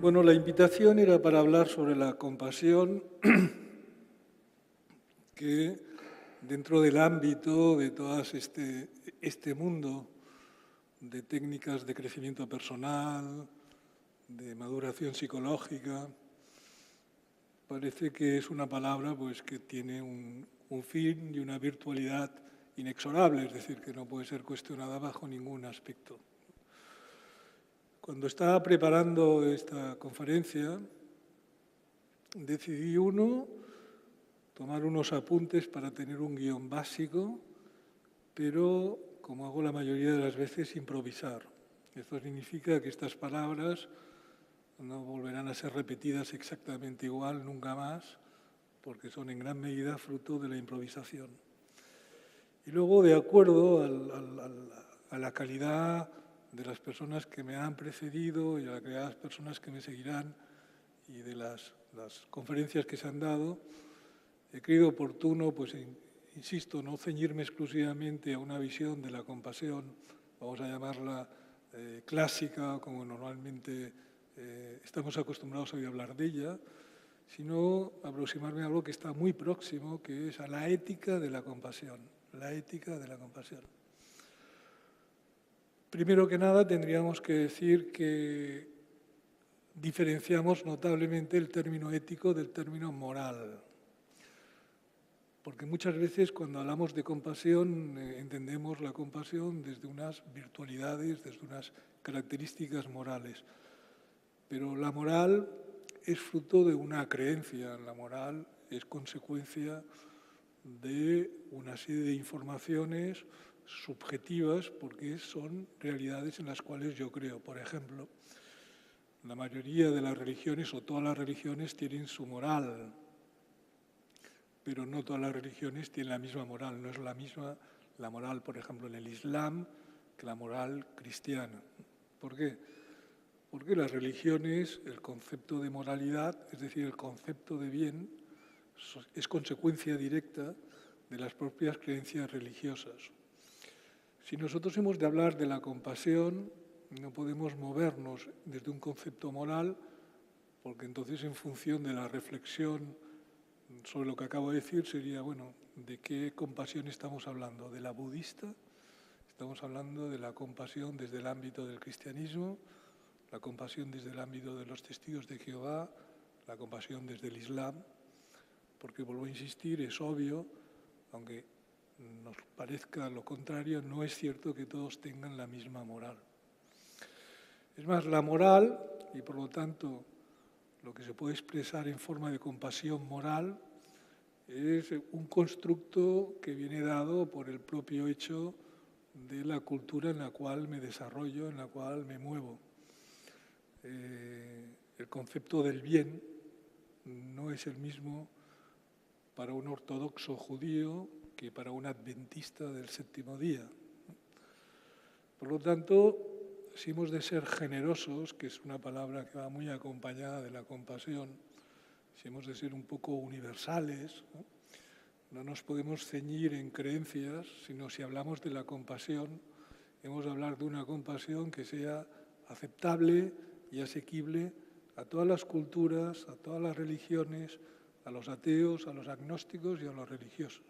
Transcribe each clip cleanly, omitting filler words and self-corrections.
Bueno, la invitación era para hablar sobre la compasión, que dentro del ámbito de todo este mundo de técnicas de crecimiento personal, de maduración psicológica, parece que es una palabra pues, que tiene un fin y una virtualidad inexorable, es decir, que no puede ser cuestionada bajo ningún aspecto. Cuando estaba preparando esta conferencia, decidí tomar unos apuntes para tener un guión básico, pero, como hago la mayoría de las veces, improvisar. Esto significa que estas palabras no volverán a ser repetidas exactamente igual nunca más, porque son en gran medida fruto de la improvisación. Y luego, de acuerdo a la calidad de las personas que me han precedido y a la calidad de las personas que me seguirán y de las conferencias que se han dado, he creído oportuno, pues insisto, no ceñirme exclusivamente a una visión de la compasión, vamos a llamarla clásica, como normalmente estamos acostumbrados a oír hablar de ella, sino aproximarme a algo que está muy próximo, que es a la ética de la compasión. La ética de la compasión. Primero que nada, tendríamos que decir que diferenciamos notablemente el término ético del término moral. Porque muchas veces cuando hablamos de compasión entendemos la compasión desde unas virtualidades, desde unas características morales. Pero la moral es fruto de una creencia, la moral es consecuencia de una serie de informaciones subjetivas porque son realidades en las cuales yo creo. Por ejemplo, la mayoría de las religiones o todas las religiones tienen su moral, pero no todas las religiones tienen la misma moral. No es la misma la moral, por ejemplo, en el Islam que la moral cristiana. ¿Por qué? Porque las religiones, el concepto de moralidad, es decir, el concepto de bien, es consecuencia directa de las propias creencias religiosas. Si nosotros hemos de hablar de la compasión, no podemos movernos desde un concepto moral, porque entonces en función de la reflexión sobre lo que acabo de decir sería, bueno, ¿de qué compasión estamos hablando? ¿De la budista? Estamos hablando de la compasión desde el ámbito del cristianismo, la compasión desde el ámbito de los testigos de Jehová, la compasión desde el Islam, porque, vuelvo a insistir, es obvio, aunque nos parezca lo contrario, no es cierto que todos tengan la misma moral. Es más, la moral, y por lo tanto lo que se puede expresar en forma de compasión moral, es un constructo que viene dado por el propio hecho de la cultura en la cual me desarrollo, en la cual me muevo. El concepto del bien no es el mismo para un ortodoxo judío que para un adventista del séptimo día. Por lo tanto, si hemos de ser generosos, que es una palabra que va muy acompañada de la compasión, si hemos de ser un poco universales, no nos podemos ceñir en creencias, sino si hablamos de la compasión, hemos de hablar de una compasión que sea aceptable y asequible a todas las culturas, a todas las religiones, a los ateos, a los agnósticos y a los religiosos.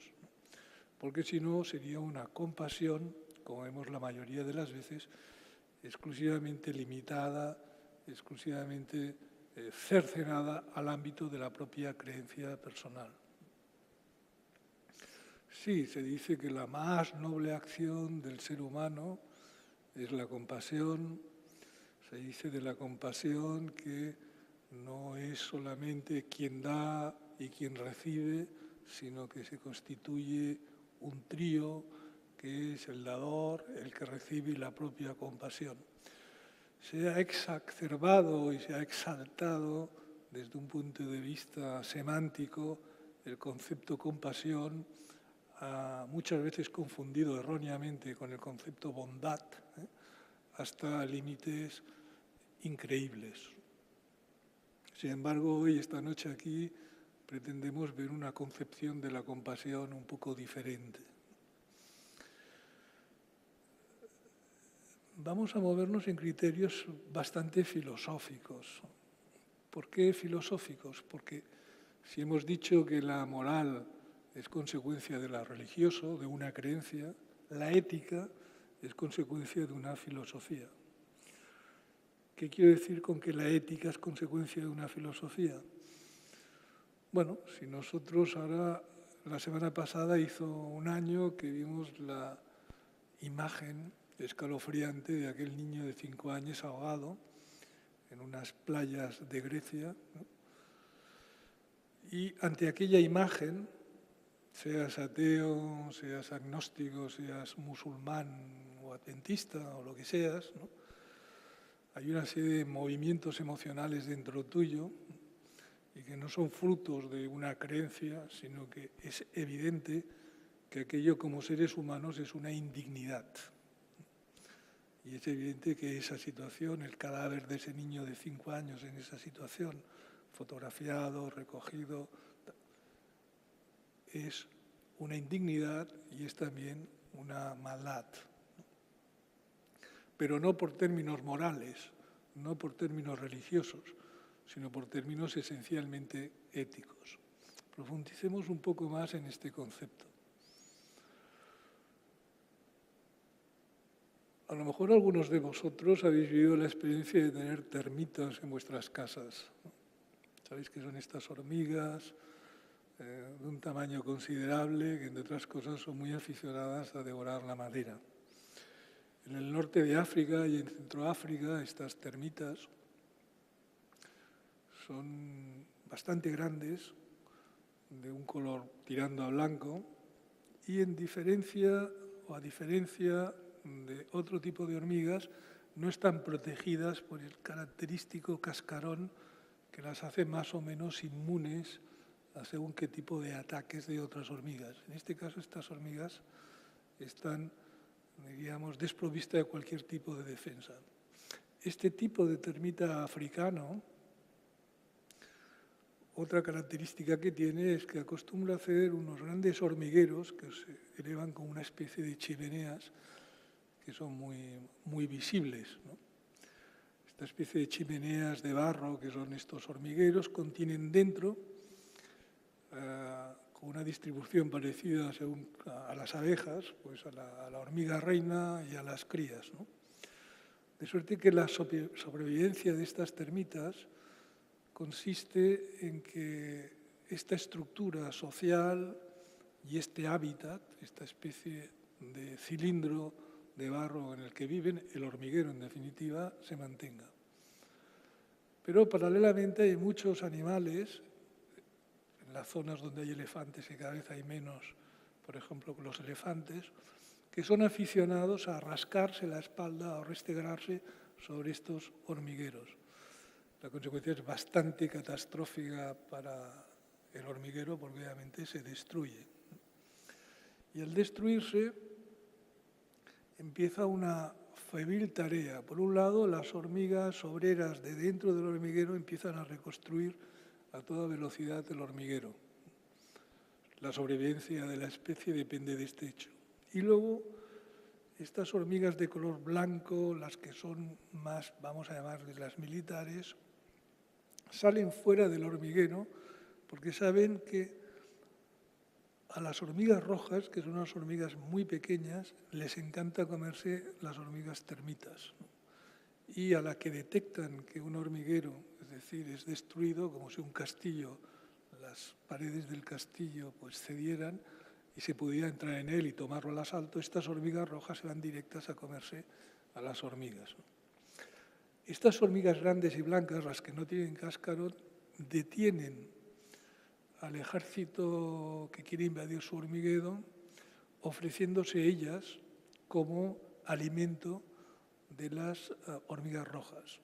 Porque si no, sería una compasión, como vemos la mayoría de las veces, exclusivamente limitada, exclusivamente cercenada al ámbito de la propia creencia personal. Sí, se dice que la más noble acción del ser humano es la compasión. Se dice de la compasión que no es solamente quien da y quien recibe, sino que se constituye un trío que es el dador, el que recibe y la propia compasión. Se ha exacerbado y se ha exaltado desde un punto de vista semántico el concepto compasión, muchas veces confundido erróneamente con el concepto bondad, hasta límites increíbles. Sin embargo, hoy, esta noche aquí, pretendemos ver una concepción de la compasión un poco diferente. Vamos a movernos en criterios bastante filosóficos. ¿Por qué filosóficos? Porque si hemos dicho que la moral es consecuencia de lo religioso, de una creencia, la ética es consecuencia de una filosofía. ¿Qué quiero decir con que la ética es consecuencia de una filosofía? Bueno, si nosotros ahora, la semana pasada hizo un año que vimos la imagen escalofriante de aquel niño de 5 años ahogado en unas playas de Grecia, ¿no? Y ante aquella imagen, seas ateo, seas agnóstico, seas musulmán o adventista o lo que seas, ¿no? Hay una serie de movimientos emocionales dentro tuyo y que no son frutos de una creencia, sino que es evidente que aquello como seres humanos es una indignidad. Y es evidente que esa situación, el cadáver de ese niño de 5 años en esa situación, fotografiado, recogido, es una indignidad y es también una maldad. Pero no por términos morales, no por términos religiosos, sino por términos esencialmente éticos. Profundicemos un poco más en este concepto. A lo mejor algunos de vosotros habéis vivido la experiencia de tener termitas en vuestras casas, ¿no? Sabéis que son estas hormigas de un tamaño considerable que, entre otras cosas, son muy aficionadas a devorar la madera. En el norte de África y en Centroáfrica, estas termitas son bastante grandes, de un color tirando a blanco, y a diferencia de otro tipo de hormigas, no están protegidas por el característico cascarón que las hace más o menos inmunes a según qué tipo de ataques de otras hormigas. En este caso, estas hormigas están, diríamos, desprovistas de cualquier tipo de defensa. Este tipo de termita africano, otra característica que tiene es que acostumbra a hacer unos grandes hormigueros que se elevan como una especie de chimeneas que son muy visibles, ¿no? Esta especie de chimeneas de barro que son estos hormigueros contienen dentro, con una distribución parecida a las abejas, pues a la hormiga reina y a las crías, ¿no? De suerte que la sobrevivencia de estas termitas consiste en que esta estructura social y este hábitat, esta especie de cilindro de barro en el que viven, el hormiguero en definitiva, se mantenga. Pero paralelamente hay muchos animales, en las zonas donde hay elefantes y cada vez hay menos, por ejemplo los elefantes, que son aficionados a rascarse la espalda o restregarse sobre estos hormigueros. La consecuencia es bastante catastrófica para el hormiguero porque obviamente se destruye. Y al destruirse empieza una febril tarea. Por un lado, las hormigas obreras de dentro del hormiguero empiezan a reconstruir a toda velocidad el hormiguero. La sobrevivencia de la especie depende de este hecho. Y luego, estas hormigas de color blanco, las que son más, vamos a llamarles las militares, salen fuera del hormiguero porque saben que a las hormigas rojas, que son unas hormigas muy pequeñas, les encanta comerse las hormigas termitas, ¿no? Y a la que detectan que un hormiguero, es decir, es destruido, como si un castillo, las paredes del castillo pues cedieran y se pudiera entrar en él y tomarlo al asalto, estas hormigas rojas se van directas a comerse a las hormigas, ¿no? Estas hormigas grandes y blancas, las que no tienen cascarón, detienen al ejército que quiere invadir su hormiguero, ofreciéndose ellas como alimento de las hormigas rojas.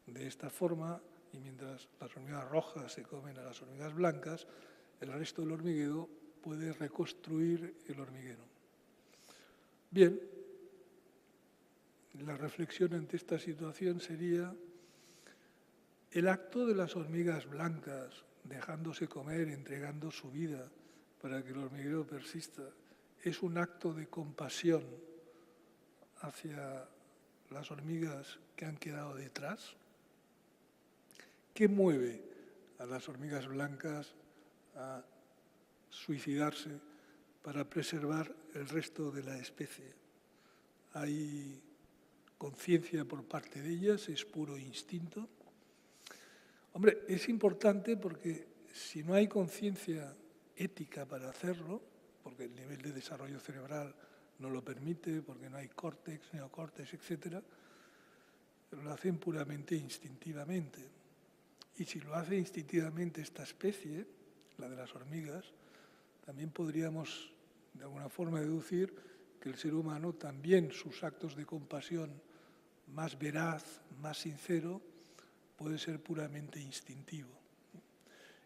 De esta forma, y mientras las hormigas rojas se comen a las hormigas blancas, el resto del hormiguero puede reconstruir el hormiguero. Bien, la reflexión ante esta situación sería el acto de las hormigas blancas dejándose comer, entregando su vida para que el hormiguero persista, es un acto de compasión hacia las hormigas que han quedado detrás. ¿Qué mueve a las hormigas blancas a suicidarse para preservar el resto de la especie? ¿Hay conciencia por parte de ellas? ¿Es puro instinto? Hombre, es importante porque si no hay conciencia ética para hacerlo, porque el nivel de desarrollo cerebral no lo permite, porque no hay córtex, neocórtex, etc., lo hacen puramente instintivamente. Y si lo hace instintivamente esta especie, la de las hormigas, también podríamos de alguna forma deducir que el ser humano también sus actos de compasión más veraz, más sincero, puede ser puramente instintivo.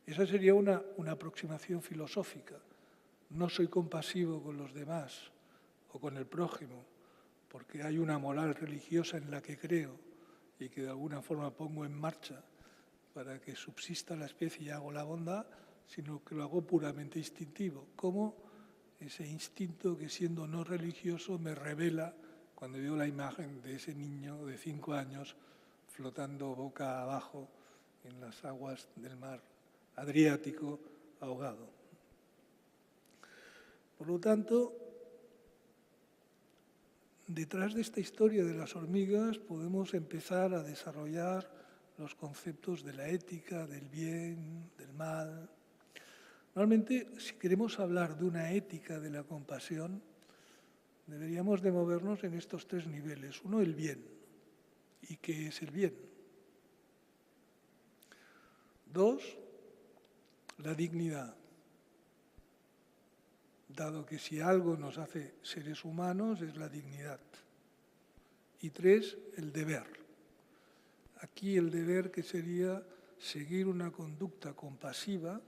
Esa sería una aproximación filosófica. No soy compasivo con los demás o con el prójimo porque hay una moral religiosa en la que creo y que de alguna forma pongo en marcha para que subsista la especie y hago la bondad, sino que lo hago puramente instintivo. Como ese instinto que siendo no religioso me revela cuando veo la imagen de ese niño de 5 años flotando boca abajo en las aguas del mar Adriático ahogado. Por lo tanto, detrás de esta historia de las hormigas podemos empezar a desarrollar los conceptos de la ética, del bien, del mal. Normalmente, si queremos hablar de una ética de la compasión, deberíamos de movernos en estos 3 niveles. Uno, el bien. ¿Y qué es el bien? 2, la dignidad. Dado que si algo nos hace seres humanos es la dignidad. Y 3, el deber. Aquí el deber que sería seguir una conducta compasiva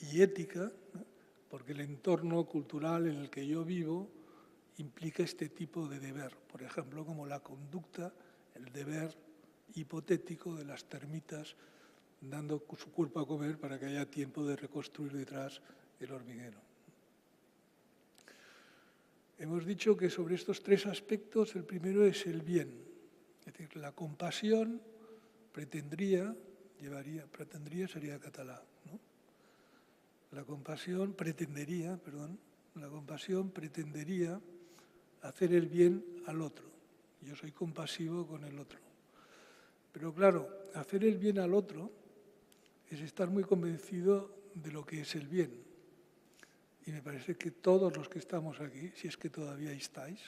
y ética, ¿no? Porque el entorno cultural en el que yo vivo implica este tipo de deber. Por ejemplo, como la conducta, el deber hipotético de las termitas dando su cuerpo a comer para que haya tiempo de reconstruir detrás el hormiguero. Hemos dicho que sobre estos 3 aspectos, el primero es el bien. Es decir, la compasión pretendría sería catalán, ¿no? La compasión pretendería hacer el bien al otro. Yo soy compasivo con el otro. Pero claro, hacer el bien al otro es estar muy convencido de lo que es el bien. Y me parece que todos los que estamos aquí, si es que todavía estáis,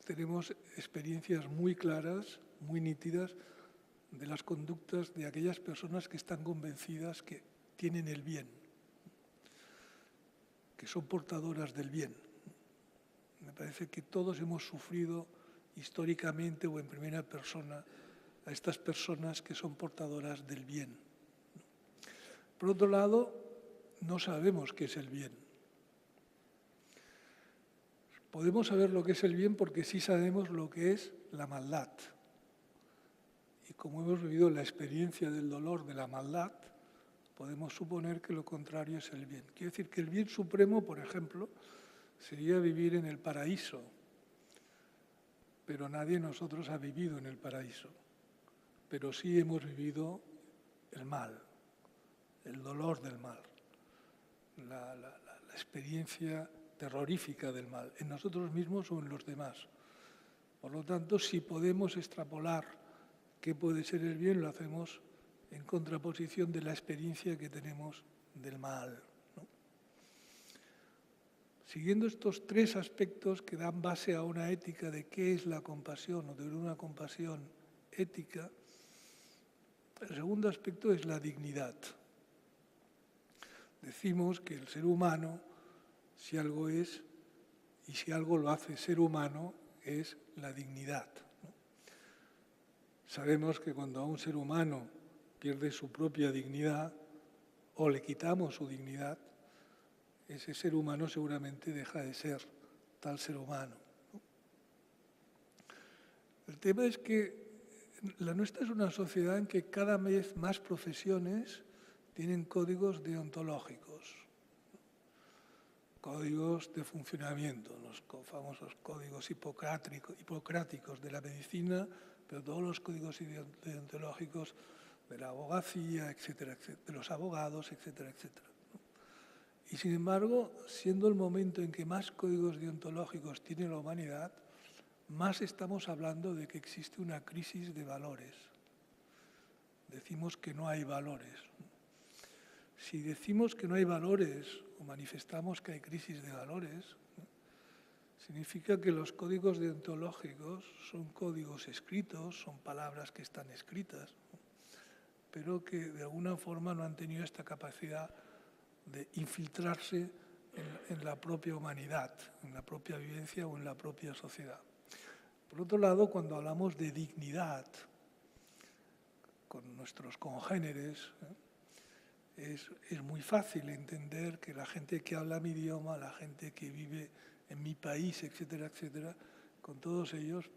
tenemos experiencias muy claras, muy nítidas, de las conductas de aquellas personas que están convencidas que tienen el bien, que son portadoras del bien. Me parece que todos hemos sufrido históricamente o en primera persona a estas personas que son portadoras del bien. Por otro lado, no sabemos qué es el bien. Podemos saber lo que es el bien porque sí sabemos lo que es la maldad. Y como hemos vivido la experiencia del dolor de la maldad, podemos suponer que lo contrario es el bien. Quiere decir que el bien supremo, por ejemplo, sería vivir en el paraíso. Pero nadie de nosotros ha vivido en el paraíso. Pero sí hemos vivido el mal, el dolor del mal, la experiencia terrorífica del mal, en nosotros mismos o en los demás. Por lo tanto, si podemos extrapolar qué puede ser el bien, lo hacemos en contraposición de la experiencia que tenemos del mal, ¿no? Siguiendo estos 3 aspectos que dan base a una ética de qué es la compasión o de una compasión ética, el segundo aspecto es la dignidad. Decimos que el ser humano, si algo es, y si algo lo hace ser humano, es la dignidad, ¿no? Sabemos que cuando a un ser humano pierde su propia dignidad o le quitamos su dignidad, ese ser humano seguramente deja de ser tal ser humano, ¿no? El tema es que la nuestra es una sociedad en que cada vez más profesiones tienen códigos deontológicos, códigos de funcionamiento, los famosos códigos hipocráticos de la medicina pero todos los códigos deontológicos de la abogacía, etcétera, etcétera, de los abogados, etcétera, etcétera. Y sin embargo, siendo el momento en que más códigos deontológicos tiene la humanidad, más estamos hablando de que existe una crisis de valores. Decimos que no hay valores. Si decimos que no hay valores o manifestamos que hay crisis de valores, significa que los códigos deontológicos son códigos escritos, son palabras que están escritas, pero que de alguna forma no han tenido esta capacidad de infiltrarse en la propia humanidad, en la propia vivencia o en la propia sociedad. Por otro lado, cuando hablamos de dignidad con nuestros congéneres, es muy fácil entender que la gente que habla mi idioma, la gente que vive en mi país, etcétera, etcétera, con todos ellos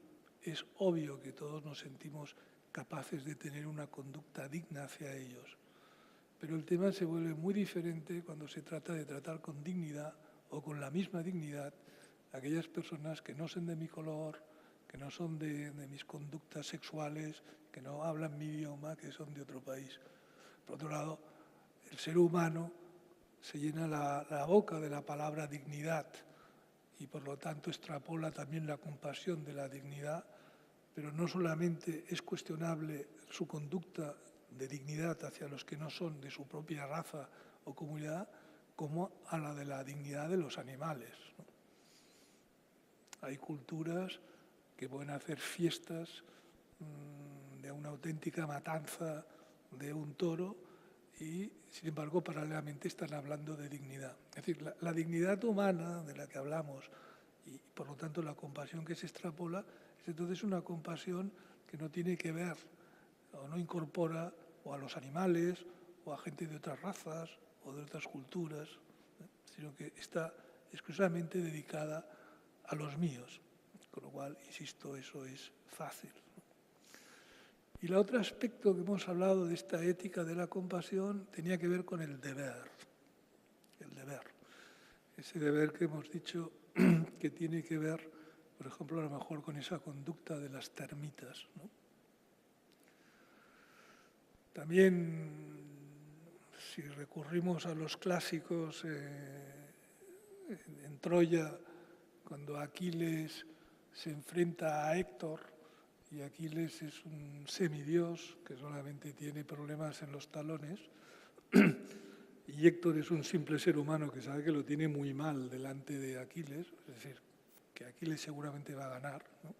es obvio que todos nos sentimos capaces de tener una conducta digna hacia ellos. Pero el tema se vuelve muy diferente cuando se trata de tratar con dignidad o con la misma dignidad a aquellas personas que no son de mi color, que no son de mis conductas sexuales, que no hablan mi idioma, que son de otro país. Por otro lado, el ser humano se llena la boca de la palabra dignidad y por lo tanto extrapola también la compasión de la dignidad, pero no solamente es cuestionable su conducta de dignidad hacia los que no son de su propia raza o comunidad, como a la de la dignidad de los animales. Hay culturas que pueden hacer fiestas de una auténtica matanza de un toro y, sin embargo, paralelamente están hablando de dignidad. Es decir, la dignidad humana de la que hablamos y, por lo tanto, la compasión que se extrapola es entonces una compasión que no tiene que ver o no incorpora o a los animales o a gente de otras razas o de otras culturas, sino que está exclusivamente dedicada a los míos. Con lo cual, insisto, eso es fácil. Y el otro aspecto que hemos hablado de esta ética de la compasión tenía que ver con el deber. El deber. Ese deber que hemos dicho que tiene que ver, por ejemplo, a lo mejor con esa conducta de las termitas, ¿no? También, si recurrimos a los clásicos, en Troya, cuando Aquiles se enfrenta a Héctor, y Aquiles es un semidios que solamente tiene problemas en los talones, y Héctor es un simple ser humano que sabe que lo tiene muy mal delante de Aquiles, es decir, que Aquiles seguramente va a ganar, ¿no?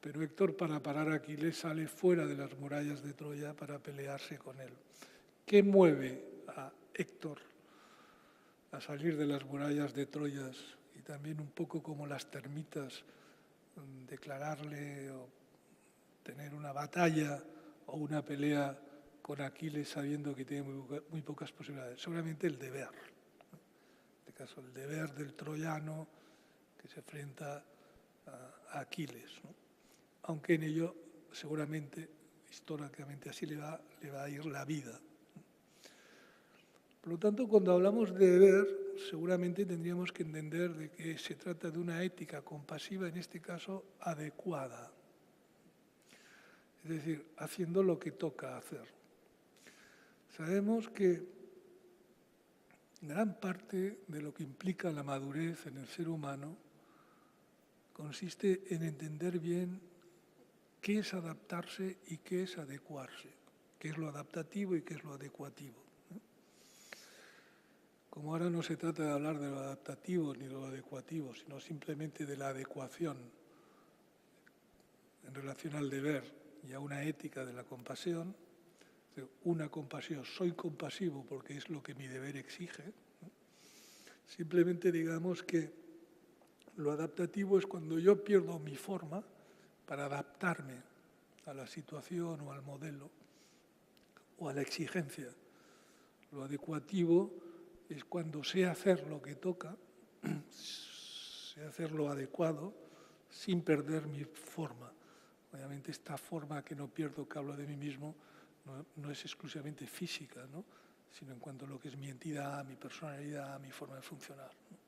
Pero Héctor, para parar a Aquiles, sale fuera de las murallas de Troya para pelearse con él. ¿Qué mueve a Héctor a salir de las murallas de Troya y también un poco como las termitas, declararle o tener una batalla o una pelea con Aquiles sabiendo que tiene muy pocas posibilidades? Seguramente el deber. En este caso, el deber del troyano que se enfrenta a Aquiles, ¿no? Aunque en ello seguramente, históricamente así le va a ir la vida. Por lo tanto, cuando hablamos de deber, seguramente tendríamos que entender de que se trata de una ética compasiva, en este caso adecuada. Es decir, haciendo lo que toca hacer. Sabemos que gran parte de lo que implica la madurez en el ser humano consiste en entender bien qué es adaptarse y qué es adecuarse, qué es lo adaptativo y qué es lo adecuativo. Como ahora no se trata de hablar de lo adaptativo ni de lo adecuativo, sino simplemente de la adecuación en relación al deber y a una ética de la compasión, una compasión, soy compasivo porque es lo que mi deber exige, ¿no? Simplemente digamos que lo adaptativo es cuando yo pierdo mi forma para adaptarme a la situación o al modelo o a la exigencia. Lo adecuativo es cuando sé hacer lo que toca, sé hacer lo adecuado, sin perder mi forma. Obviamente esta forma que no pierdo, que hablo de mí mismo, no es exclusivamente física, ¿no? Sino en cuanto a lo que es mi entidad, mi personalidad, mi forma de funcionar, ¿no?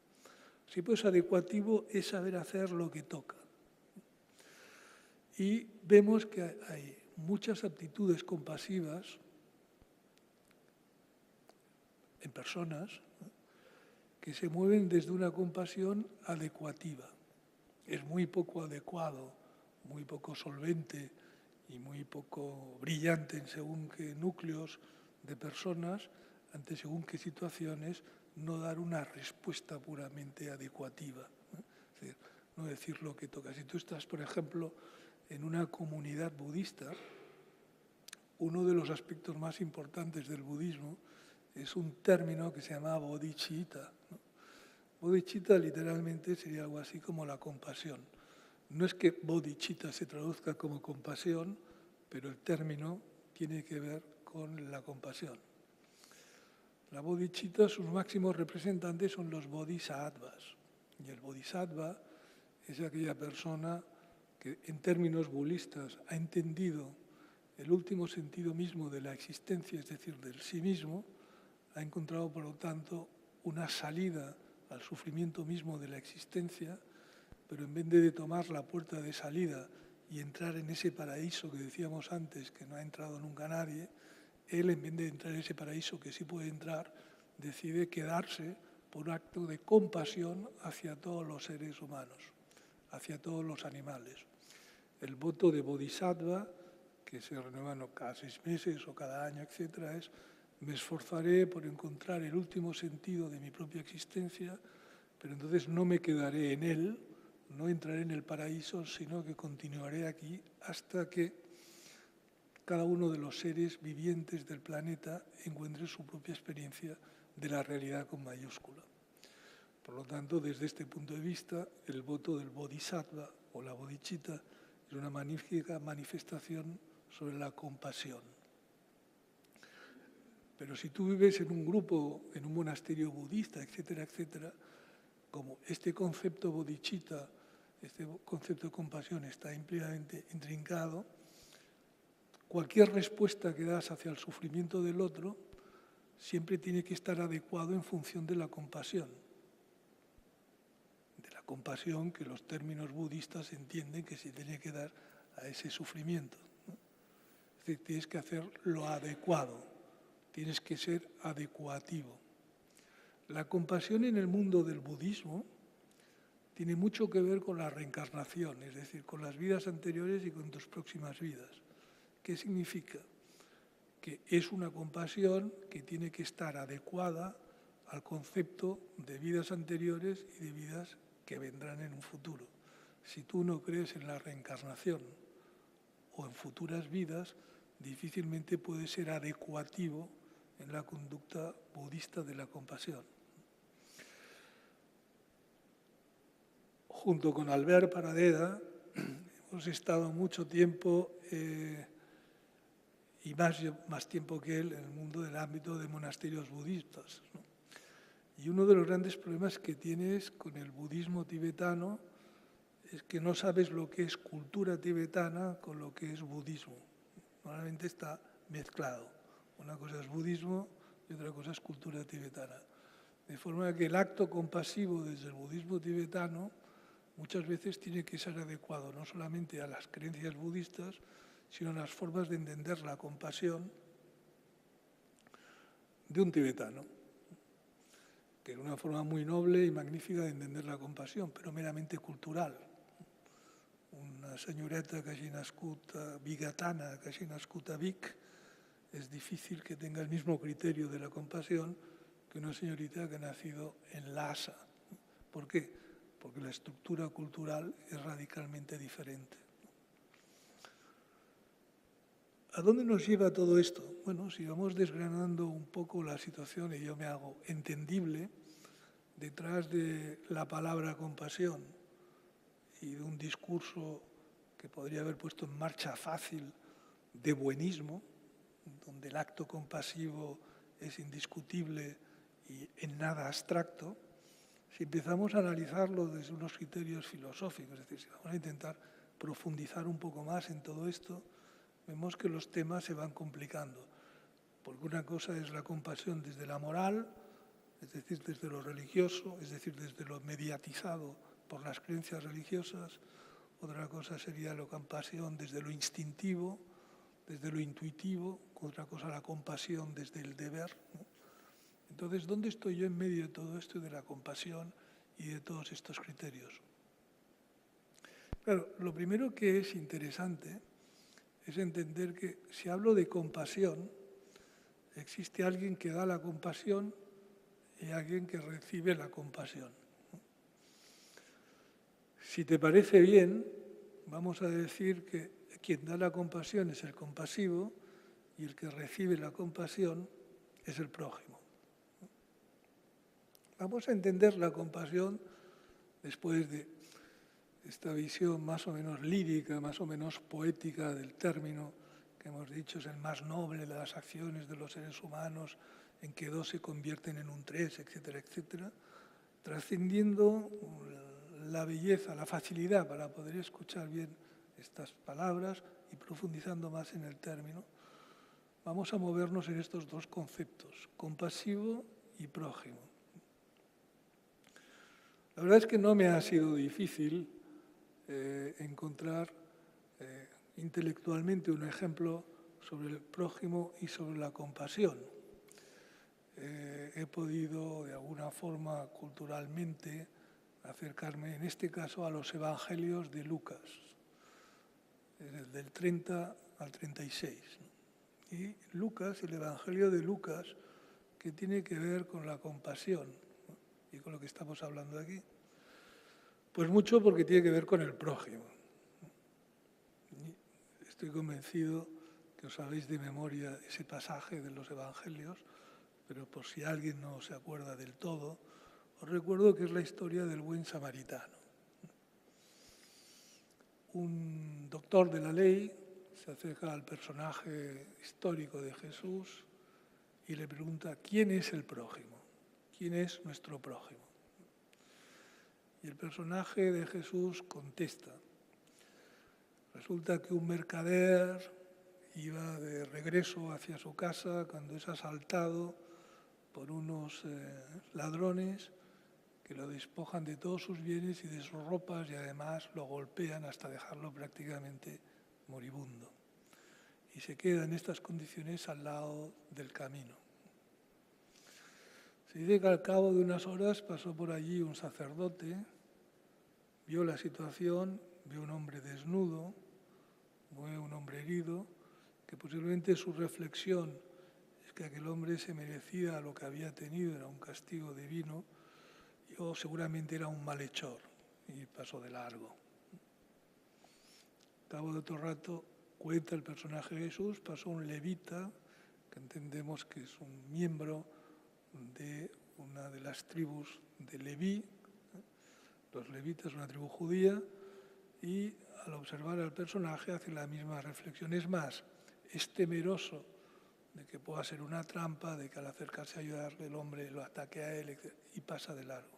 Sí, pues adecuativo es saber hacer lo que toca. Y vemos que hay muchas aptitudes compasivas en personas, ¿no?, que se mueven desde una compasión adecuativa. Es muy poco adecuado, muy poco solvente y muy poco brillante en según qué núcleos de personas, ante según qué situaciones, no dar una respuesta puramente adecuativa, ¿no? Es decir, no decir lo que toca. Si tú estás, por ejemplo, en una comunidad budista, uno de los aspectos más importantes del budismo es un término que se llama bodhicitta, ¿no? Bodhicitta literalmente sería algo así como la compasión. No es que bodhicitta se traduzca como compasión, pero el término tiene que ver con la compasión. La bodhicitta, sus máximos representantes son los bodhisattvas. Y el bodhisattva es aquella persona que en términos budistas ha entendido el último sentido mismo de la existencia, es decir, del sí mismo, ha encontrado, por lo tanto, una salida al sufrimiento mismo de la existencia, pero en vez de tomar la puerta de salida y entrar en ese paraíso que decíamos antes, que no ha entrado nunca nadie, él, en vez de entrar en ese paraíso que sí puede entrar, decide quedarse por acto de compasión hacia todos los seres humanos, hacia todos los animales. El voto de bodhisattva, que se renueva cada 6 meses o cada año, etc., es: me esforzaré por encontrar el último sentido de mi propia existencia, pero entonces no me quedaré en él, no entraré en el paraíso, sino que continuaré aquí hasta que cada uno de los seres vivientes del planeta encuentre su propia experiencia de la realidad con mayúscula. Por lo tanto, desde este punto de vista, el voto del bodhisattva o la bodhicitta es una magnífica manifestación sobre la compasión. Pero si tú vives en un grupo, en un monasterio budista, etcétera, etcétera, como este concepto bodhicitta, este concepto de compasión está ampliamente intrincado, cualquier respuesta que das hacia el sufrimiento del otro siempre tiene que estar adecuado en función de la compasión que los términos budistas entienden que se tiene que dar a ese sufrimiento, ¿no? Es decir, tienes que hacer lo adecuado, tienes que ser adecuativo. La compasión en el mundo del budismo tiene mucho que ver con la reencarnación, es decir, con las vidas anteriores y con tus próximas vidas. ¿Qué significa? Que es una compasión que tiene que estar adecuada al concepto de vidas anteriores y de vidas que vendrán en un futuro. Si tú no crees en la reencarnación o en futuras vidas, difícilmente puedes ser adecuativo en la conducta budista de la compasión. Junto con Albert Paradeda hemos estado mucho tiempo y más tiempo que él en el mundo del ámbito de monasterios budistas, ¿no? Y uno de los grandes problemas que tienes con el budismo tibetano es que no sabes lo que es cultura tibetana con lo que es budismo. Normalmente está mezclado. Una cosa es budismo y otra cosa es cultura tibetana. De forma que el acto compasivo desde el budismo tibetano muchas veces tiene que ser adecuado no solamente a las creencias budistas, sino a las formas de entender la compasión de un tibetano, que es una forma muy noble y magnífica de entender la compasión, però meramente cultural. Una senyoreta que hagi nascut vigatana, que hagi nascut a Vic, es difícil que tenga el mismo criterio de la compasión que una señorita que ha nacido en Lhasa. ¿Por qué? Porque la estructura cultural es radicalmente diferente. ¿A dónde nos lleva todo esto? Bueno, si vamos desgranando un poco la situación y yo me hago entendible, detrás de la palabra compasión y de un discurso que podría haber puesto en marcha fácil de buenismo, donde el acto compasivo es indiscutible y en nada abstracto, si empezamos a analizarlo desde unos criterios filosóficos, es decir, si vamos a intentar profundizar un poco más en todo esto, vemos que los temas se van complicando, porque una cosa es la compasión desde la moral, es decir, desde lo religioso, es decir, desde lo mediatizado por las creencias religiosas. otra cosa sería la compasión desde lo instintivo, desde lo intuitivo, otra cosa la compasión desde el deber, ¿no? Entonces, ¿dónde estoy yo en medio de todo esto, de la compasión y de todos estos criterios? Claro, lo primero que es interesante es entender que si hablo de compasión, existe alguien que da la compasión y alguien que recibe la compasión. Si te parece bien, vamos a decir que quien da la compasión es el compasivo y el que recibe la compasión es el prójimo. Vamos a entender la compasión después de esta visión más o menos lírica, más o menos poética del término que hemos dicho es el más noble de las acciones de los seres humanos, en que dos se convierten en un tres, etcétera, etcétera, trascendiendo la belleza, la facilidad para poder escuchar bien estas palabras y profundizando más en el término. Vamos a movernos en estos dos conceptos, compasivo y prójimo. La verdad es que no me ha sido difícil encontrar intelectualmente un ejemplo sobre el prójimo y sobre la compasión. He podido, de alguna forma, culturalmente, acercarme, en este caso, a los evangelios de Lucas, del 30 al 36. Y Lucas, el evangelio de Lucas, que tiene que ver con la compasión, ¿no? Y con lo que estamos hablando aquí. Pues mucho porque tiene que ver con el prójimo. Y estoy convencido que os sabéis de memoria ese pasaje de los evangelios, pero por si alguien no se acuerda del todo, os recuerdo que es la historia del buen samaritano. Un doctor de la ley se acerca al personaje histórico de Jesús y le pregunta, ¿quién es el prójimo? ¿Quién es nuestro prójimo? Y el personaje de Jesús contesta. Resulta que un mercader iba de regreso hacia su casa cuando es asaltado por unos ladrones que lo despojan de todos sus bienes y de sus ropas y además lo golpean hasta dejarlo prácticamente moribundo. Y se queda en estas condiciones al lado del camino. Se dice que al cabo de unas horas pasó por allí un sacerdote, vio la situación, vio un hombre desnudo, vio un hombre herido, que posiblemente su reflexión es que aquel hombre se merecía lo que había tenido, era un castigo divino, o seguramente era un malhechor y pasó de largo. Al cabo de otro rato, cuenta el personaje de Jesús, pasó un levita, que entendemos que es un miembro de una de las tribus de Leví, los levitas, una tribu judía, y al observar al personaje hace la misma reflexión. Es más, es temeroso de que pueda ser una trampa, de que al acercarse a ayudarle el hombre lo ataque a él y pasa de largo.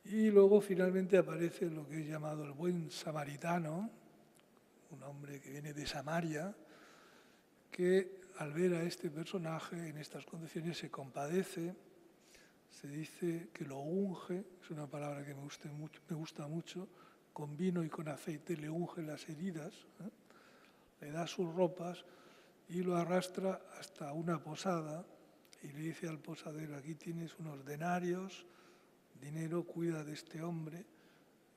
Y luego finalmente aparece lo que es llamado el buen samaritano, un hombre que viene de Samaria, que al ver a este personaje en estas condiciones se compadece, se dice que lo unge, es una palabra que me gusta mucho, con vino y con aceite le unge las heridas, le da sus ropas y lo arrastra hasta una posada y le dice al posadero, aquí tienes unos denarios, dinero, cuida de este hombre,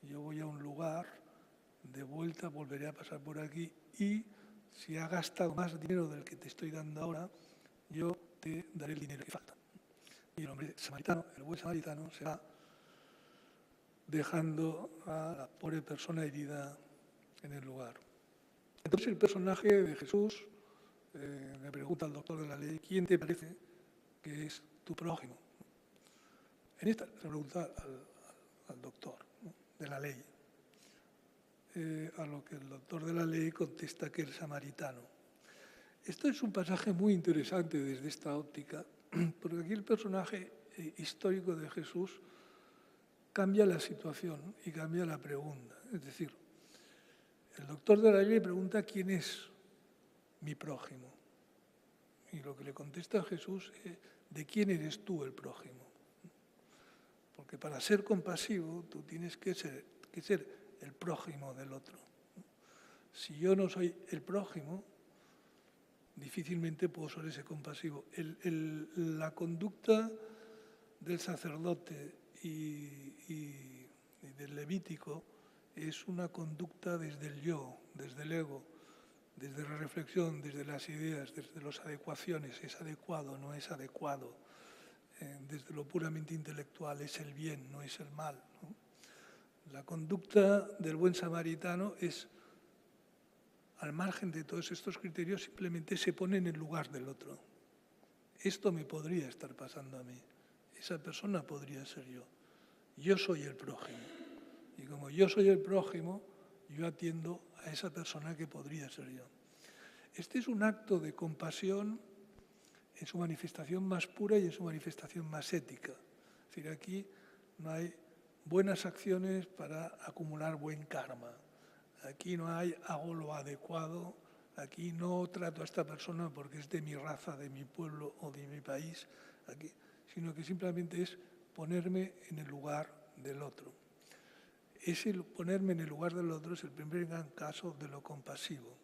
yo voy a un lugar, de vuelta volveré a pasar por aquí y si ha gastado más dinero del que te estoy dando ahora, yo te daré el dinero que falta. Y el hombre samaritano, el buen samaritano, se va dejando a la pobre persona herida en el lugar. Entonces el personaje de Jesús le pregunta al doctor de la ley, ¿quién te parece que es tu prójimo? En esta se pregunta al doctor, ¿no?, de la ley. A lo que el doctor de la ley contesta que el samaritano. Esto es un pasaje muy interesante desde esta óptica, porque aquí el personaje histórico de Jesús cambia la situación y cambia la pregunta. Es decir, el doctor de la ley pregunta quién es mi prójimo. Y lo que le contesta Jesús es ¿de quién eres tú el prójimo? Porque para ser compasivo tú tienes que ser el prójimo del otro. Si yo no soy el prójimo, difícilmente puedo ser ese compasivo. La conducta del sacerdote y del levítico es una conducta desde el yo, desde el ego, desde la reflexión, desde las ideas, desde las adecuaciones, es adecuado, no es adecuado, desde lo puramente intelectual, es el bien, no es el mal, ¿no? La conducta del buen samaritano es, al margen de todos estos criterios, simplemente se pone en el lugar del otro. Esto me podría estar pasando a mí, esa persona podría ser yo. Yo soy el prójimo. Y como yo soy el prójimo, yo atiendo a esa persona que podría ser yo. Este es un acto de compasión en su manifestación más pura y en su manifestación más ética. Es decir, aquí no hay buenas acciones para acumular buen karma. Aquí no hay hago lo adecuado, aquí no trato a esta persona porque es de mi raza, de mi pueblo o de mi país, aquí, sino que simplemente es ponerme en el lugar del otro. Ese ponerme en el lugar del otro es el primer gran caso de lo compasivo.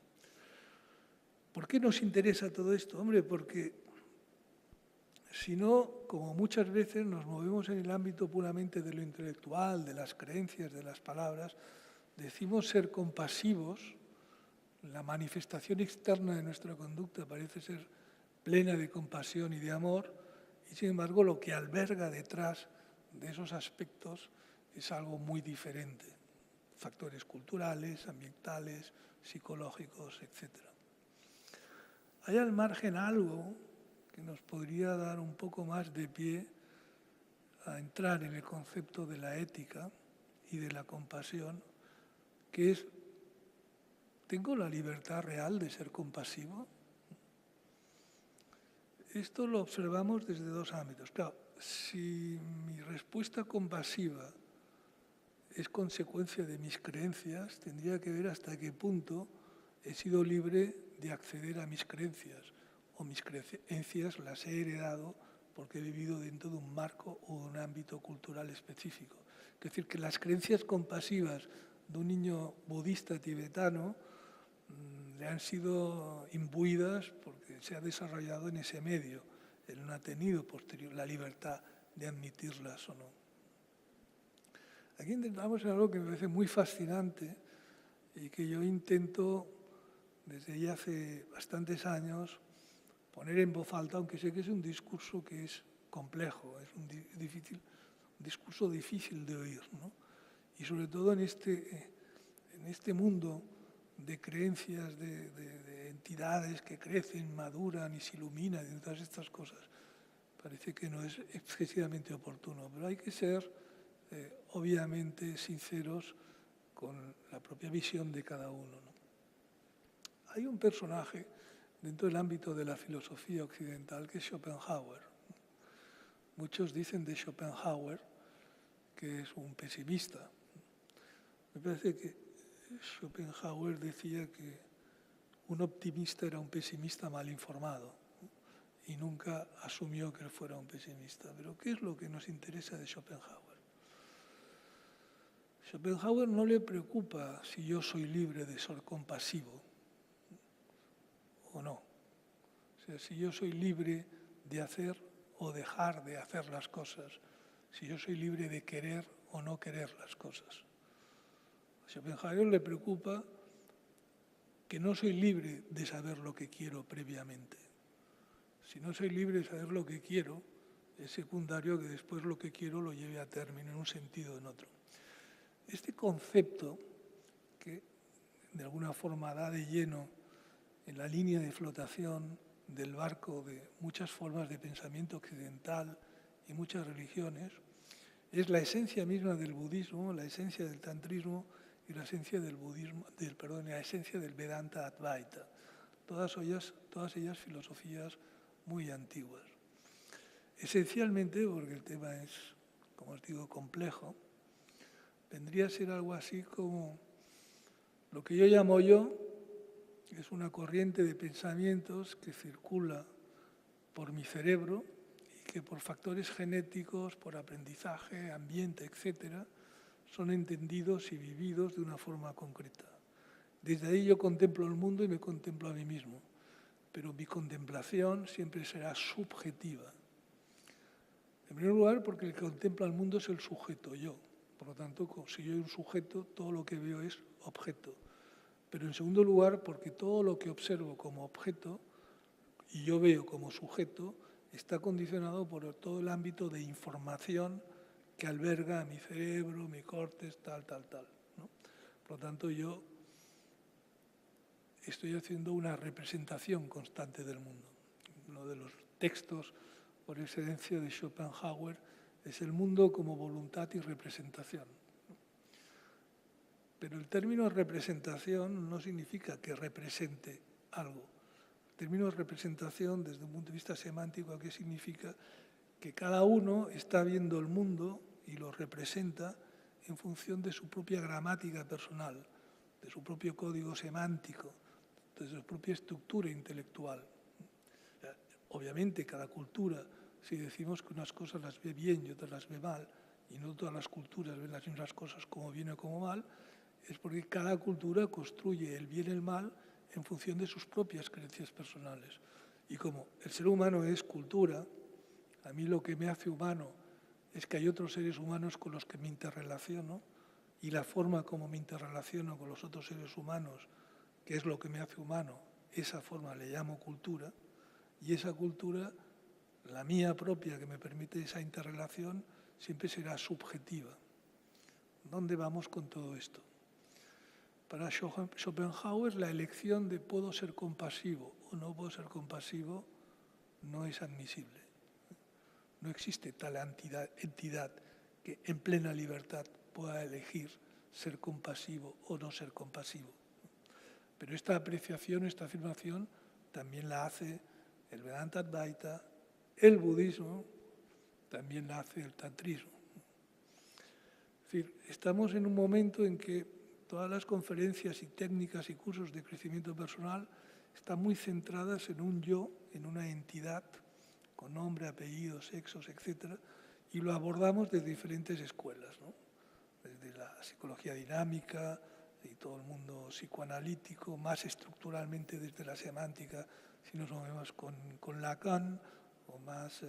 ¿Por qué nos interesa todo esto? Hombre, porque si no, como muchas veces nos movemos en el ámbito puramente de lo intelectual, de las creencias, de las palabras, decimos ser compasivos, la manifestación externa de nuestra conducta parece ser plena de compasión y de amor, y sin embargo lo que alberga detrás de esos aspectos es algo muy diferente, factores culturales, ambientales, psicológicos, etc. Hay al margen algo que nos podría dar un poco más de pie a entrar en el concepto de la ética y de la compasión, que es, ¿tengo la libertad real de ser compasivo? Esto lo observamos desde dos ámbitos. Claro, si mi respuesta compasiva es consecuencia de mis creencias, tendría que ver hasta qué punto he sido libre de acceder a mis creencias, o mis creencias las he heredado porque he vivido dentro de un marco o de un ámbito cultural específico. Es decir, que las creencias compasivas de un niño budista tibetano le han sido imbuidas porque se ha desarrollado en ese medio. Él no ha tenido posterior la libertad de admitirlas o no. Aquí intentamos algo que me parece muy fascinante y que yo intento desde ya hace bastantes años poner en voz alta, aunque sé que es un discurso que es complejo, es un discurso difícil de oír, ¿no? Y sobre todo en este mundo de creencias, de entidades que crecen, maduran y se iluminan, y todas estas cosas, parece que no es excesivamente oportuno, pero hay que ser obviamente sinceros con la propia visión de cada uno, ¿no? Hay un personaje dentro del ámbito de la filosofía occidental que es Schopenhauer. Muchos dicen de Schopenhauer que es un pesimista. Me parece que Schopenhauer decía que un optimista era un pesimista mal informado y nunca asumió que él fuera un pesimista. Pero ¿qué es lo que nos interesa de Schopenhauer? Schopenhauer no le preocupa si yo soy libre de ser compasivo o no. O sea, si yo soy libre de hacer o dejar de hacer las cosas, si yo soy libre de querer o no querer las cosas. A Schopenhauer le preocupa que no soy libre de saber lo que quiero previamente. Si no soy libre de saber lo que quiero, es secundario que después lo que quiero lo lleve a término en un sentido o en otro. Este concepto, que de alguna forma da de lleno en la línea de flotación del barco de muchas formas de pensamiento occidental y muchas religiones, es la esencia misma del budismo, la esencia del tantrismo y la esencia del budismo, la esencia del Vedanta Advaita. Todas ellas filosofías muy antiguas. Esencialmente, porque el tema es, como os digo, complejo, vendría a ser algo así como lo que yo llamo es una corriente de pensamientos que circula por mi cerebro y que por factores genéticos, por aprendizaje, ambiente, etc., son entendidos y vividos de una forma concreta. Desde ahí yo contemplo el mundo y me contemplo a mí mismo, pero mi contemplación siempre será subjetiva. En primer lugar, porque el que contempla el mundo es el sujeto, yo. Por lo tanto, si yo soy un sujeto, todo lo que veo es objeto. Pero en segundo lugar, porque todo lo que observo como objeto y yo veo como sujeto está condicionado por todo el ámbito de información que alberga mi cerebro, mi córtex, tal, ¿no? Por lo tanto, yo estoy haciendo una representación constante del mundo. Uno de los textos por excelencia de Schopenhauer es el mundo como voluntad y representación. Pero el término representación no significa que represente algo. El término representación, desde un punto de vista semántico, ¿qué significa? Que cada uno está viendo el mundo y lo representa en función de su propia gramática personal, de su propio código semántico, de su propia estructura intelectual. Obviamente, cada cultura, si decimos que unas cosas las ve bien y otras las ve mal, y no todas las culturas ven las mismas cosas como bien o como mal, es porque cada cultura construye el bien y el mal en función de sus propias creencias personales. Y como el ser humano es cultura, a mí lo que me hace humano es que hay otros seres humanos con los que me interrelaciono, y la forma como me interrelaciono con los otros seres humanos, que es lo que me hace humano, esa forma le llamo cultura, y esa cultura, la mía propia, que me permite esa interrelación, siempre será subjetiva. ¿Dónde vamos con todo esto? Para Schopenhauer, la elección de puedo ser compasivo o no puedo ser compasivo no es admisible. No existe tal entidad que en plena libertad pueda elegir ser compasivo o no ser compasivo. Pero esta apreciación, esta afirmación, también la hace el Vedanta Advaita, el budismo, también la hace el tantrismo. Es decir, estamos en un momento en que todas las conferencias y técnicas y cursos de crecimiento personal están muy centradas en un yo, en una entidad, con nombre, apellido, sexos, etc. Y lo abordamos desde diferentes escuelas, ¿no? Desde la psicología dinámica y todo el mundo psicoanalítico, más estructuralmente desde la semántica, si nos movemos con Lacan, o más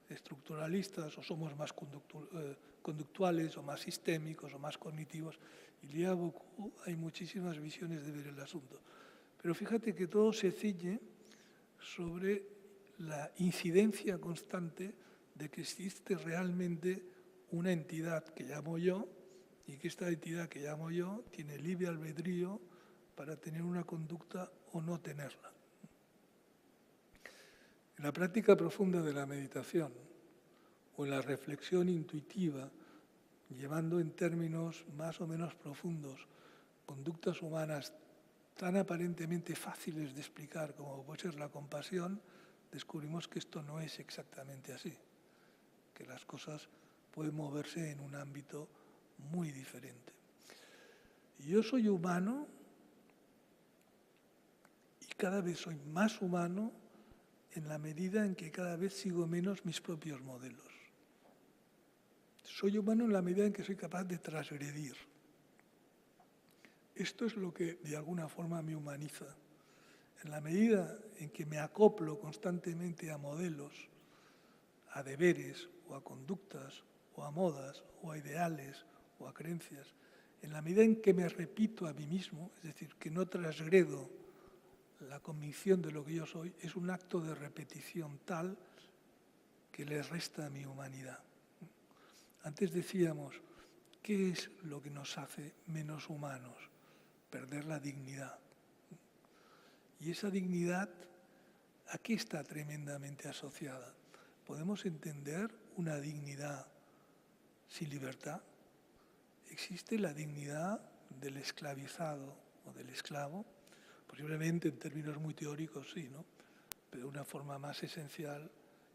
estructuralistas, o somos más conductuales, o más sistémicos, o más cognitivos. Il y a beaucoup, hay muchísimas visiones de ver el asunto. Pero fíjate que todo se ciñe sobre la incidencia constante de que existe realmente una entidad que llamo yo, y que esta entidad que llamo yo tiene libre albedrío para tener una conducta o no tenerla. En la práctica profunda de la meditación o en la reflexión intuitiva, llevando en términos más o menos profundos conductas humanas tan aparentemente fáciles de explicar como puede ser la compasión, descubrimos que esto no es exactamente así, que las cosas pueden moverse en un ámbito muy diferente. Yo soy humano y cada vez soy más humano en la medida en que cada vez sigo menos mis propios modelos. Soy humano en la medida en que soy capaz de transgredir. Esto es lo que de alguna forma me humaniza. En la medida en que me acoplo constantemente a modelos, a deberes o a conductas o a modas o a ideales o a creencias, en la medida en que me repito a mí mismo, es decir, que no transgredo la convicción de lo que yo soy, es un acto de repetición tal que le resta a mi humanidad. Antes decíamos, ¿qué es lo que nos hace menos humanos? Perder la dignidad. Y esa dignidad, ¿a qué está tremendamente asociada? ¿Podemos entender una dignidad sin libertad? ¿Existe la dignidad del esclavizado o del esclavo? Posiblemente en términos muy teóricos sí, ¿no? Pero de una forma más esencial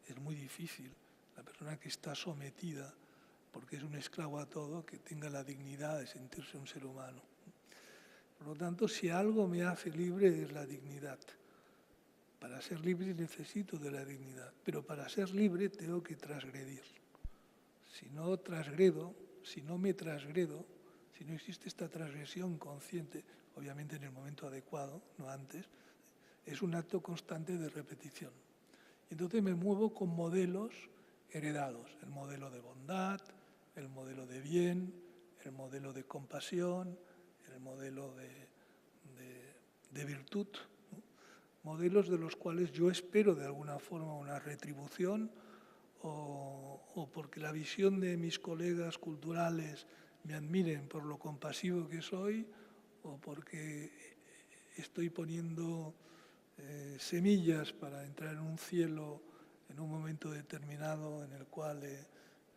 es muy difícil. La persona que está sometida porque es un esclavo a todo, que tenga la dignidad de sentirse un ser humano. Por lo tanto, si algo me hace libre es la dignidad. Para ser libre necesito de la dignidad, pero para ser libre tengo que transgredir. Si no transgredo, si no me transgredo, si no existe esta transgresión consciente, obviamente en el momento adecuado, no antes, es un acto constante de repetición. Entonces me muevo con modelos heredados, el modelo de bondad, el modelo de bien, el modelo de compasión, el modelo de virtud, ¿no? Modelos de los cuales yo espero de alguna forma una retribución o porque la visión de mis colegas culturales me admiren por lo compasivo que soy o porque estoy poniendo semillas para entrar en un cielo en un momento determinado en el cual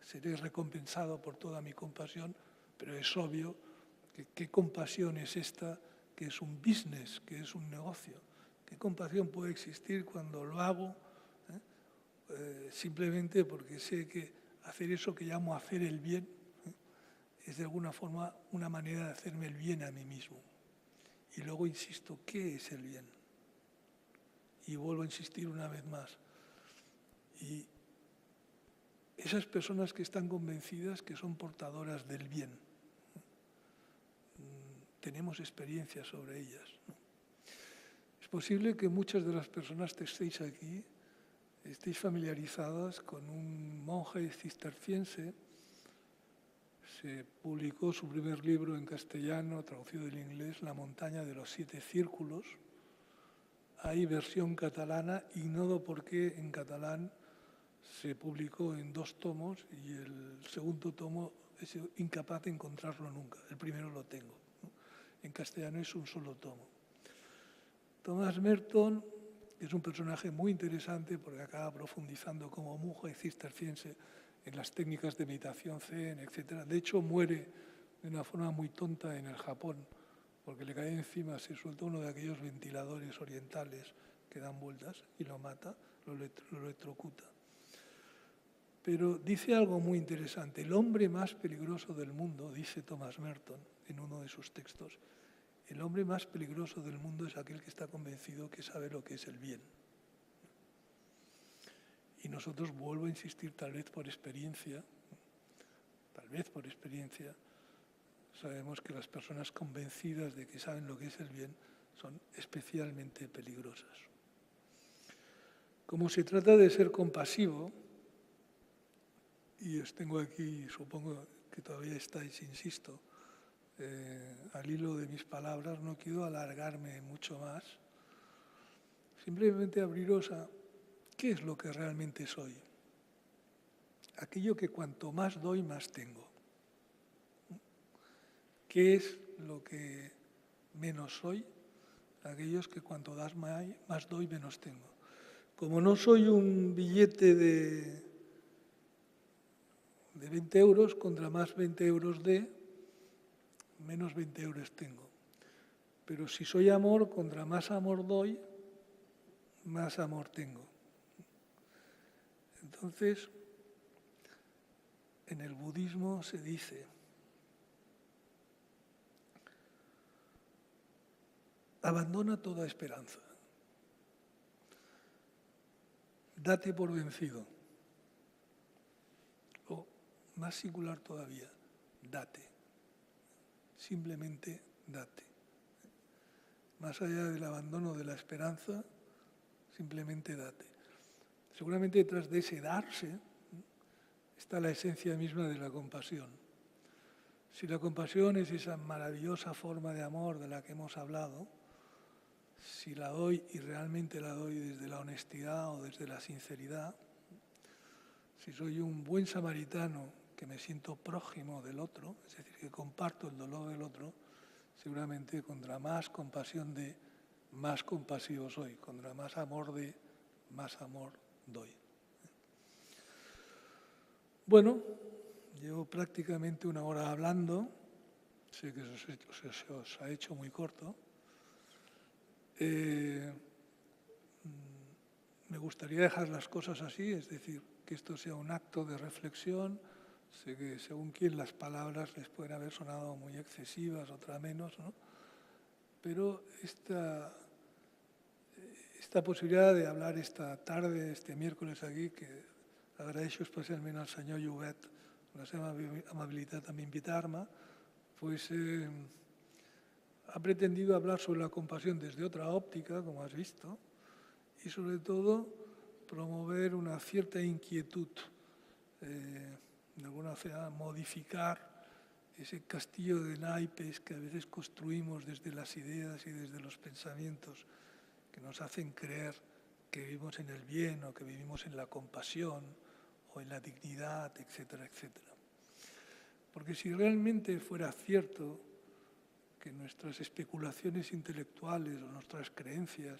seré recompensado por toda mi compasión, pero es obvio que qué compasión es esta, que es un business, que es un negocio. ¿Qué compasión puede existir cuando lo hago simplemente porque sé que hacer eso que llamo hacer el bien es de alguna forma una manera de hacerme el bien a mí mismo? Y luego insisto, ¿qué es el bien? Y vuelvo a insistir una vez más. Y esas personas que están convencidas que son portadoras del bien, tenemos experiencia sobre ellas, ¿no? Es posible que muchas de las personas que estéis aquí estéis familiarizadas con un monje cisterciense. Se publicó su primer libro en castellano, traducido del inglés, La montaña de los 7 círculos. Hay versión catalana, ignoro por qué en catalán se publicó en 2 tomos y el segundo tomo es incapaz de encontrarlo nunca. El primero lo tengo, ¿no? En castellano es un solo tomo. Thomas Merton es un personaje muy interesante porque acaba profundizando como monje cisterciense en las técnicas de meditación zen, etc. De hecho, muere de una forma muy tonta en el Japón, porque le cae encima, se suelta uno de aquellos ventiladores orientales que dan vueltas y lo mata, lo electrocuta. Pero dice algo muy interesante. El hombre más peligroso del mundo, dice Thomas Merton en uno de sus textos, el hombre más peligroso del mundo es aquel que está convencido que sabe lo que es el bien. Y nosotros, vuelvo a insistir, tal vez por experiencia, sabemos que las personas convencidas de que saben lo que es el bien son especialmente peligrosas. Como se trata de ser compasivo, y os tengo aquí, supongo que todavía estáis, insisto, al hilo de mis palabras, no quiero alargarme mucho más, simplemente abriros a qué es lo que realmente soy. Aquello que cuanto más doy, más tengo. ¿Qué es lo que menos soy? Aquellos que cuanto das más doy, menos tengo. Como no soy un billete de 20 euros, contra más 20 euros menos 20 euros tengo. Pero si soy amor, contra más amor doy, más amor tengo. Entonces, en el budismo se dice: abandona toda esperanza. Date por vencido. O, más singular todavía, date. Simplemente date. Más allá del abandono de la esperanza, simplemente date. Seguramente detrás de ese darse está la esencia misma de la compasión. Si la compasión es esa maravillosa forma de amor de la que hemos hablado, si la doy y realmente la doy desde la honestidad o desde la sinceridad, si soy un buen samaritano que me siento prójimo del otro, es decir, que comparto el dolor del otro, seguramente contra más compasión de, más compasivo soy, contra más amor de, más amor doy. Bueno, llevo prácticamente 1 hora hablando, sé que se os ha hecho muy corto. Me gustaría dejar las cosas así, es decir, que esto sea un acto de reflexión. Sé que según quién las palabras les pueden haber sonado muy excesivas, otra menos, ¿no? Pero esta posibilidad de hablar esta tarde, este miércoles aquí, que agradezco especialmente al señor Llobet la seva amabilidad también invitarme, pues ha pretendido hablar sobre la compasión desde otra óptica, como has visto, y sobre todo promover una cierta inquietud, de alguna manera modificar ese castillo de naipes que a veces construimos desde las ideas y desde los pensamientos que nos hacen creer que vivimos en el bien o que vivimos en la compasión o en la dignidad, etcétera, etcétera. Porque si realmente fuera cierto que nuestras especulaciones intelectuales o nuestras creencias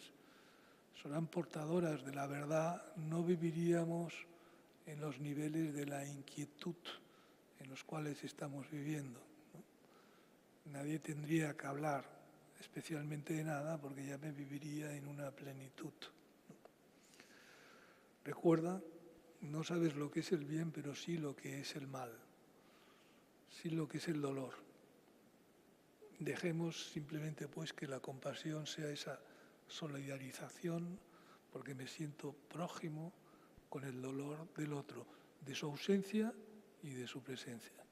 serán portadoras de la verdad, no viviríamos en los niveles de la inquietud en los cuales estamos viviendo, ¿no? Nadie tendría que hablar especialmente de nada porque ya me viviría en una plenitud, ¿no? Recuerda, no sabes lo que es el bien, pero sí lo que es el mal, sí lo que es el dolor. Dejemos simplemente pues que la compasión sea esa solidarización, porque me siento prójimo con el dolor del otro, de su ausencia y de su presencia.